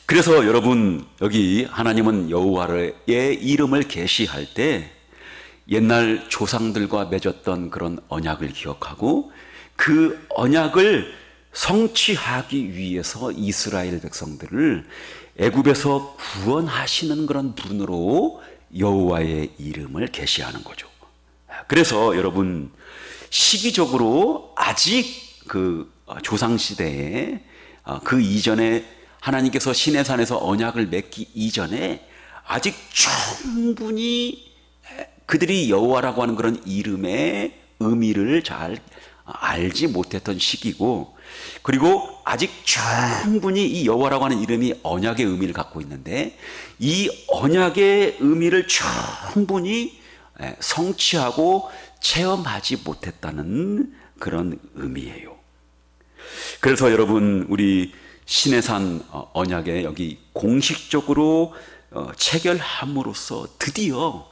Speaker 1: 그래서 여러분 여기 하나님은 여호와의 이름을 계시할 때 옛날 조상들과 맺었던 그런 언약을 기억하고 그 언약을 성취하기 위해서 이스라엘 백성들을 애굽에서 구원하시는 그런 분으로 여호와의 이름을 계시하는 거죠. 그래서 여러분 시기적으로 아직 그 조상시대에 그 이전에 하나님께서 시내산에서 언약을 맺기 이전에 아직 충분히 그들이 여호와라고 하는 그런 이름의 의미를 잘 알지 못했던 시기고 그리고 아직 충분히 이 여호와라고 하는 이름이 언약의 의미를 갖고 있는데 이 언약의 의미를 충분히 성취하고 체험하지 못했다는 그런 의미예요. 그래서 여러분 우리 시내산 언약에 여기 공식적으로 체결함으로써 드디어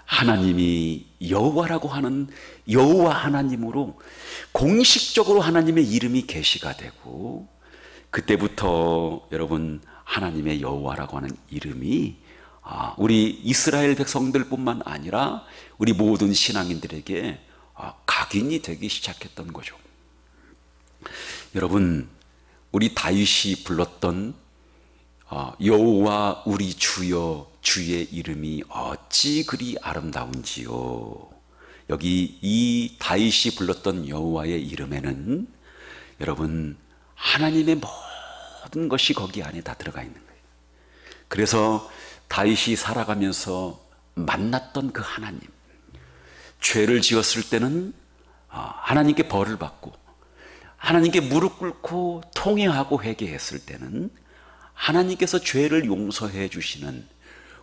Speaker 1: 하나님이 여호와라고 하는 여호와 하나님으로 공식적으로 하나님의 이름이 계시가 되고 그때부터 여러분 하나님의 여호와라고 하는 이름이 우리 이스라엘 백성들뿐만 아니라 우리 모든 신앙인들에게 각인이 되기 시작했던 거죠. 여러분, 우리 다윗이 불렀던 여호와 우리 주여 주의 이름이 어찌 그리 아름다운지요. 여기 이 다윗이 불렀던 여호와의 이름에는 여러분 하나님의 모든 것이 거기 안에 다 들어가 있는 거예요. 그래서 다윗이 살아가면서 만났던 그 하나님, 죄를 지었을 때는 하나님께 벌을 받고, 하나님께 무릎 꿇고 통회하고 회개했을 때는 하나님께서 죄를 용서해 주시는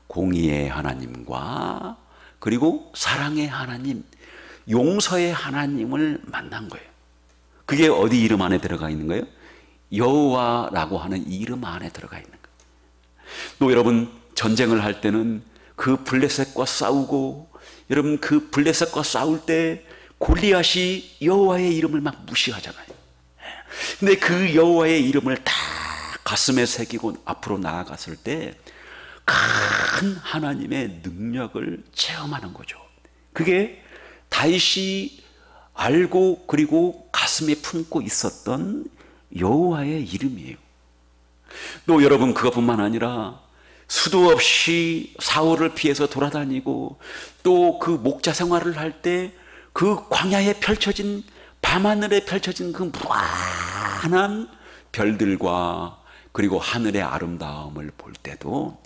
Speaker 1: 공의의 하나님과 그리고 사랑의 하나님, 용서의 하나님을 만난 거예요. 그게 어디 이름 안에 들어가 있는 거예요? 여호와라고 하는 이름 안에 들어가 있는 거예요. 또 여러분, 전쟁을 할 때는 그 블레셋과 싸우고, 여러분 그 블레셋과 싸울 때 골리앗이 여호와의 이름을 막 무시하잖아요. 근데 그 여호와의 이름을 다 가슴에 새기고 앞으로 나아갔을 때 큰 하나님의 능력을 체험하는 거죠. 그게 다윗이 알고 그리고 가슴에 품고 있었던 여호와의 이름이에요. 또 여러분, 그것뿐만 아니라 수도 없이 사울을 피해서 돌아다니고, 또 그 목자 생활을 할 때 그 광야에 펼쳐진, 밤하늘에 펼쳐진 그 무한한 별들과 그리고 하늘의 아름다움을 볼 때도,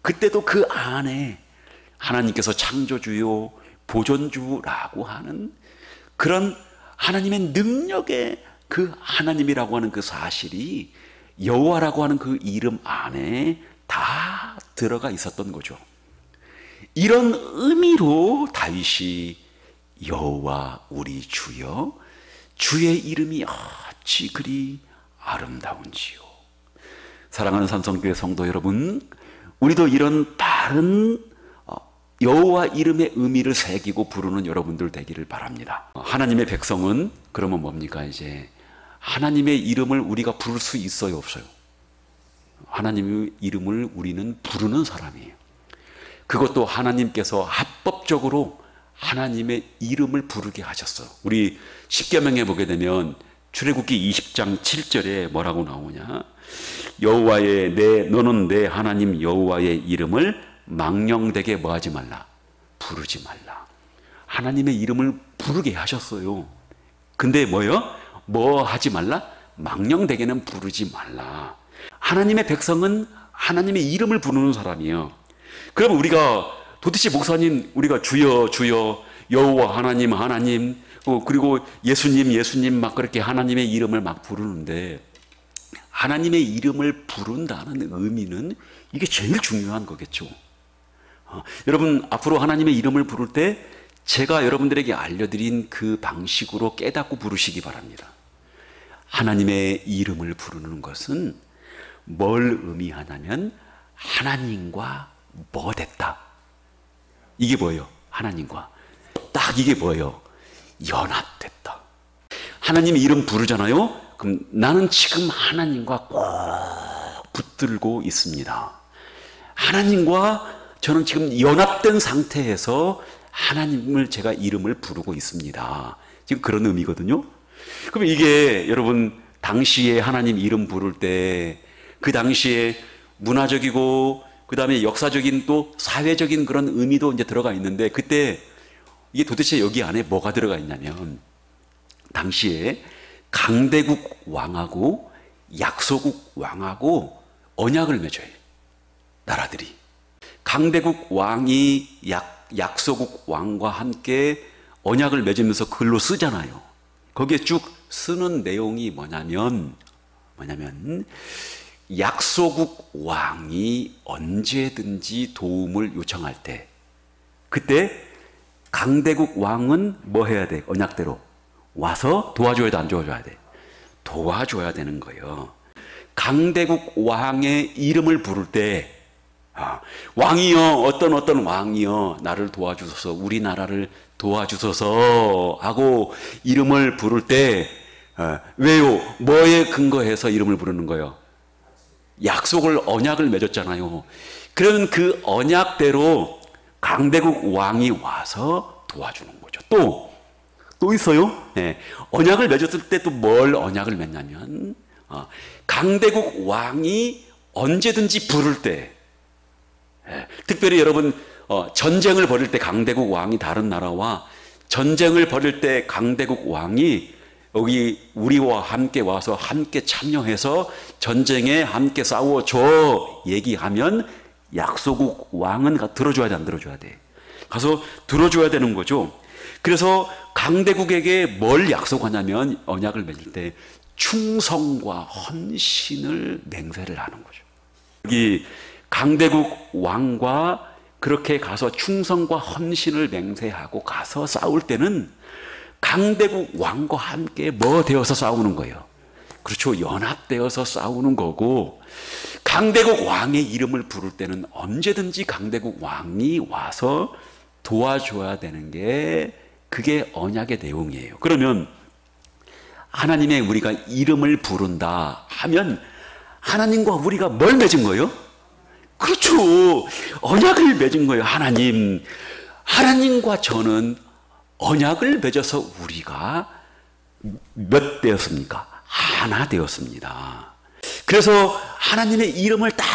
Speaker 1: 그때도 그 안에 하나님께서 창조주요 보존주라고 하는 그런 하나님의 능력의 그 하나님이라고 하는 그 사실이 여호와라고 하는 그 이름 안에 다 들어가 있었던 거죠. 이런 의미로 다윗이 여호와 우리 주여 주의 이름이 어찌 그리 아름다운지요. 사랑하는 산성교회 성도 여러분, 우리도 이런 바른 여호와 이름의 의미를 새기고 부르는 여러분들 되기를 바랍니다. 하나님의 백성은 그러면 뭡니까? 이제 하나님의 이름을 우리가 부를 수 있어요, 없어요? 하나님의 이름을 우리는 부르는 사람이에요. 그것도 하나님께서 합법적으로 하나님의 이름을 부르게 하셨어요. 우리 십계명에 보게 되면 출애굽기 20장 7절에 뭐라고 나오냐? 여호와의 너는 내 하나님 여호와의 이름을 망령되게 뭐하지 말라, 부르지 말라. 하나님의 이름을 부르게 하셨어요. 근데 뭐요? 뭐 하지 말라? 망령되게는 부르지 말라. 하나님의 백성은 하나님의 이름을 부르는 사람이에요. 그러면 우리가 도대체 목사님, 우리가 주여 주여 여호와 하나님 하나님 그리고 예수님 예수님 막 그렇게 하나님의 이름을 막 부르는데, 하나님의 이름을 부른다는 의미는 이게 제일 중요한 거겠죠. 여러분, 앞으로 하나님의 이름을 부를 때 제가 여러분들에게 알려드린 그 방식으로 깨닫고 부르시기 바랍니다. 하나님의 이름을 부르는 것은 뭘 의미하냐면 하나님과 뭐 됐다. 이게 뭐예요? 하나님과 딱 이게 뭐예요? 연합됐다. 하나님의 이름 부르잖아요. 그럼 나는 지금 하나님과 꼭 붙들고 있습니다. 하나님과 저는 지금 연합된 상태에서 하나님을 제가 이름을 부르고 있습니다. 지금 그런 의미거든요. 그럼 이게 여러분 당시에 하나님 이름 부를 때 그 당시에 문화적이고 그 다음에 역사적인 또 사회적인 그런 의미도 이제 들어가 있는데, 그때 이게 도대체 여기 안에 뭐가 들어가 있냐면, 당시에 강대국 왕하고 약소국 왕하고 언약을 맺어요. 나라들이. 강대국 왕이 약소국 왕과 함께 언약을 맺으면서 글로 쓰잖아요. 거기에 쭉 쓰는 내용이 뭐냐면 약소국 왕이 언제든지 도움을 요청할 때, 그때 강대국 왕은 뭐 해야 돼? 언약대로 와서 도와줘야 돼, 안 도와줘야 돼? 도와줘야 되는 거예요. 강대국 왕의 이름을 부를 때, 왕이여, 어떤 왕이여 나를 도와주소서, 우리나라를 도와주소서 하고 이름을 부를 때, 왜요? 뭐에 근거해서 이름을 부르는 거예요? 약속을, 언약을 맺었잖아요. 그러면 그 언약대로 강대국 왕이 와서 도와주는 거죠. 또 또 있어요. 예. 언약을 맺었을 때 또 뭘 언약을 맺냐면 강대국 왕이 언제든지 부를 때, 예. 특별히 여러분 전쟁을 벌일 때 강대국 왕이 다른 나라와 전쟁을 벌일 때 강대국 왕이 여기 우리와 함께 와서 함께 참여해서 전쟁에 함께 싸워줘 얘기하면 약소국 왕은 들어줘야 돼, 안 들어줘야 돼? 가서 들어줘야 되는 거죠. 그래서 강대국에게 뭘 약속하냐면 언약을 맺을 때 충성과 헌신을 맹세를 하는 거죠. 여기 강대국 왕과 그렇게 가서 충성과 헌신을 맹세하고 가서 싸울 때는 강대국 왕과 함께 뭐 되어서 싸우는 거예요? 그렇죠. 연합되어서 싸우는 거고, 강대국 왕의 이름을 부를 때는 언제든지 강대국 왕이 와서 도와줘야 되는 게 그게 언약의 내용이에요. 그러면 하나님의 우리가 이름을 부른다 하면 하나님과 우리가 뭘 맺은 거예요? 그렇죠. 언약을 맺은 거예요. 하나님과 저는 언약을 맺어서 우리가 몇 되었습니까? 하나 되었습니다. 그래서 하나님의 이름을 딱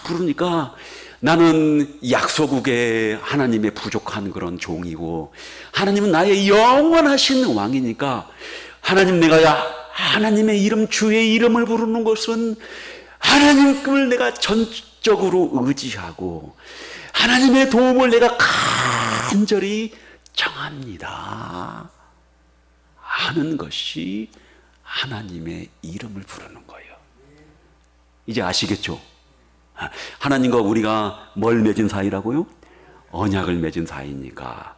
Speaker 1: 부르니까 나는 약소국의 하나님의 부족한 그런 종이고, 하나님은 나의 영원하신 왕이니까 하나님의 이름, 주의 이름을 부르는 것은 하나님을 내가 전적으로 의지하고 하나님의 도움을 내가 간절히 청합니다 하는 것이 하나님의 이름을 부르는 거예요. 이제 아시겠죠? 하나님과 우리가 뭘 맺은 사이라고요? 언약을 맺은 사이니까.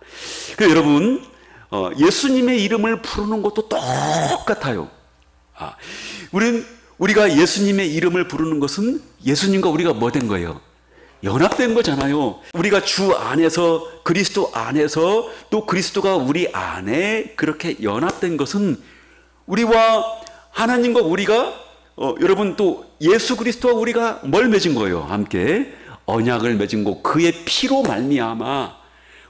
Speaker 1: 그래서 여러분, 예수님의 이름을 부르는 것도 똑같아요. 우리가 예수님의 이름을 부르는 것은 예수님과 우리가 뭐 된 거예요? 연합된 거잖아요. 우리가 주 안에서, 그리스도 안에서, 또 그리스도가 우리 안에 그렇게 연합된 것은 우리와 하나님과 우리가 여러분 또 예수 그리스도와 우리가 뭘 맺은 거예요? 함께 언약을 맺은 거, 그의 피로 말미암아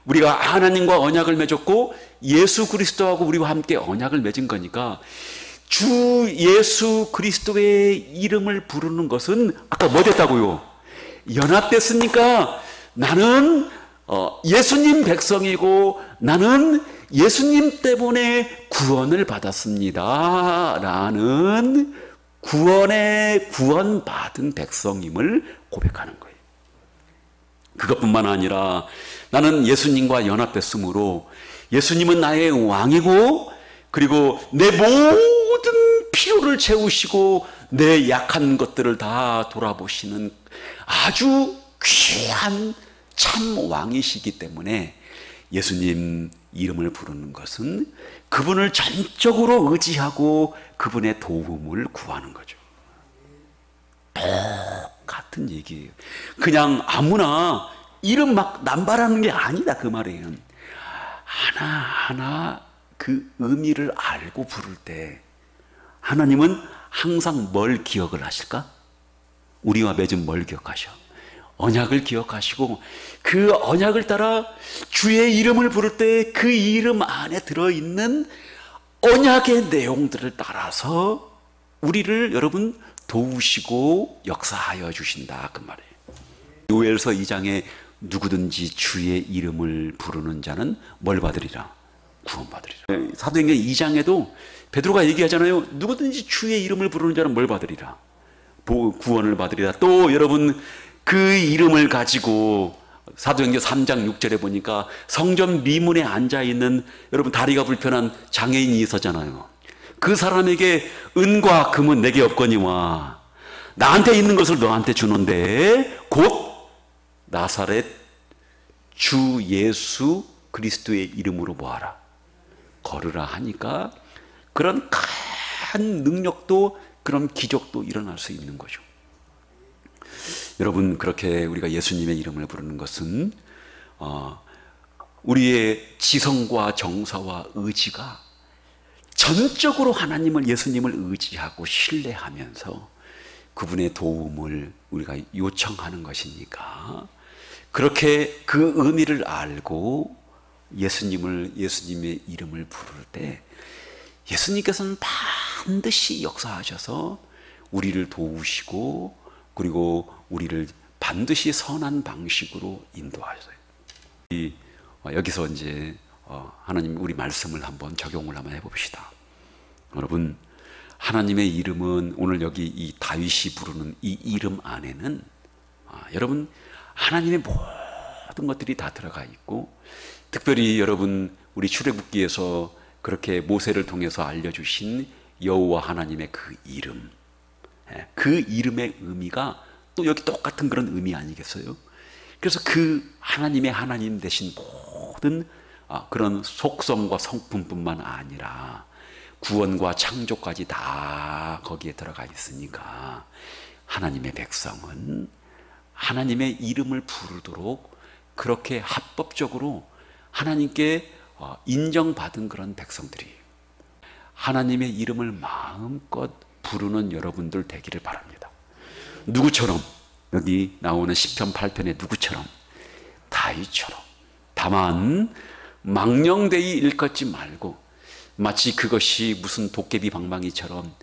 Speaker 1: 우리가 하나님과 언약을 맺었고 예수 그리스도하고 우리와 함께 언약을 맺은 거니까, 주 예수 그리스도의 이름을 부르는 것은 아까 뭐 됐다고요? 연합됐으니까 나는 예수님 백성이고 나는 예수님 때문에 구원을 받았습니다 라는 구원받은 백성임을 고백하는 거예요. 그것뿐만 아니라 나는 예수님과 연합됐으므로 예수님은 나의 왕이고, 그리고 내 모든 필요를 채우시고 내 약한 것들을 다 돌아보시는 아주 귀한 참 왕이시기 때문에 예수님 이름을 부르는 것은 그분을 전적으로 의지하고 그분의 도움을 구하는 거죠. 똑같은 얘기예요. 그냥 아무나 이름 막 남발하는 게 아니다, 그 말이에요. 하나하나 그 의미를 알고 부를 때 하나님은 항상 뭘 기억을 하실까? 우리와 맺은 뭘 기억하셔? 언약을 기억하시고, 그 언약을 따라 주의 이름을 부를 때 그 이름 안에 들어있는 언약의 내용들을 따라서 우리를 여러분 도우시고 역사하여 주신다, 그 말이에요. 요엘서 2장에 누구든지 주의 이름을 부르는 자는 뭘 받으리라? 구원받으리라. 사도행전 2장에도 베드로가 얘기하잖아요. 누구든지 주의 이름을 부르는 자는 뭘 받으리라? 구원을 받으리라. 또 여러분 그 이름을 가지고 사도행전 3장 6절에 보니까 성전 미문에 앉아있는 여러분 다리가 불편한 장애인이 있었잖아요. 그 사람에게 은과 금은 내게 없거니와 나한테 있는 것을 너한테 주는데 곧 나사렛 주 예수 그리스도의 이름으로 뭐하라? 걸으라 하니까 그런 큰 능력도 그런 기적도 일어날 수 있는 거죠. 여러분, 그렇게 우리가 예수님의 이름을 부르는 것은 우리의 지성과 정서와 의지가 전적으로 하나님을, 예수님을 의지하고 신뢰하면서 그분의 도움을 우리가 요청하는 것이니까, 그렇게 그 의미를 알고 예수님의 이름을 부를 때 예수님께서는 반드시 역사하셔서 우리를 도우시고 그리고 우리를 반드시 선한 방식으로 인도하셔요. 여기서 이제 하나님 우리 말씀을 한번 적용을 한번 해봅시다. 여러분, 하나님의 이름은 오늘 여기 이 다윗이 부르는 이 이름 안에는 여러분 하나님의 모든 것들이 다 들어가 있고, 특별히 여러분 우리 출애굽기에서 그렇게 모세를 통해서 알려주신 여호와 하나님의 그 이름, 그 이름의 의미가 또 여기 똑같은 그런 의미 아니겠어요? 그래서 그 하나님의 하나님 되신 모든 그런 속성과 성품뿐만 아니라 구원과 창조까지 다 거기에 들어가 있으니까 하나님의 백성은 하나님의 이름을 부르도록 그렇게 합법적으로 하나님께 인정받은 그런 백성들이 하나님의 이름을 마음껏 부르는 여러분들 되기를 바랍니다. 누구처럼? 여기 나오는 시편 8편의 누구처럼? 다윗처럼. 다만 망령되이 일컫지 말고 마치 그것이 무슨 도깨비 방망이처럼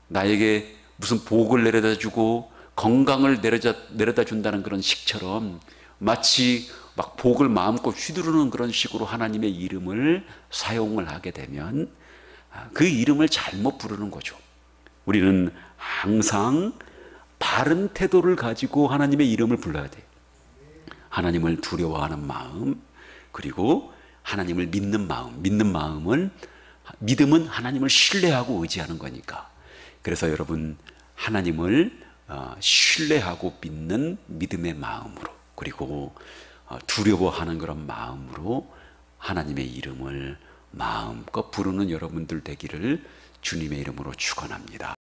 Speaker 1: 나에게 무슨 복을 내려다 주고 건강을 내려다 준다는 그런 식처럼 마치 막 복을 마음껏 휘두르는 그런 식으로 하나님의 이름을 사용을 하게 되면 그 이름을 잘못 부르는 거죠. 우리는 항상 바른 태도를 가지고 하나님의 이름을 불러야 돼요. 하나님을 두려워하는 마음, 그리고 하나님을 믿는 마음. 믿음은 하나님을 신뢰하고 의지하는 거니까. 그래서 여러분 하나님을 신뢰하고 믿는 믿음의 마음으로, 그리고 두려워하는 그런 마음으로 하나님의 이름을 마음껏 부르는 여러분들 되기를 주님의 이름으로 축원합니다.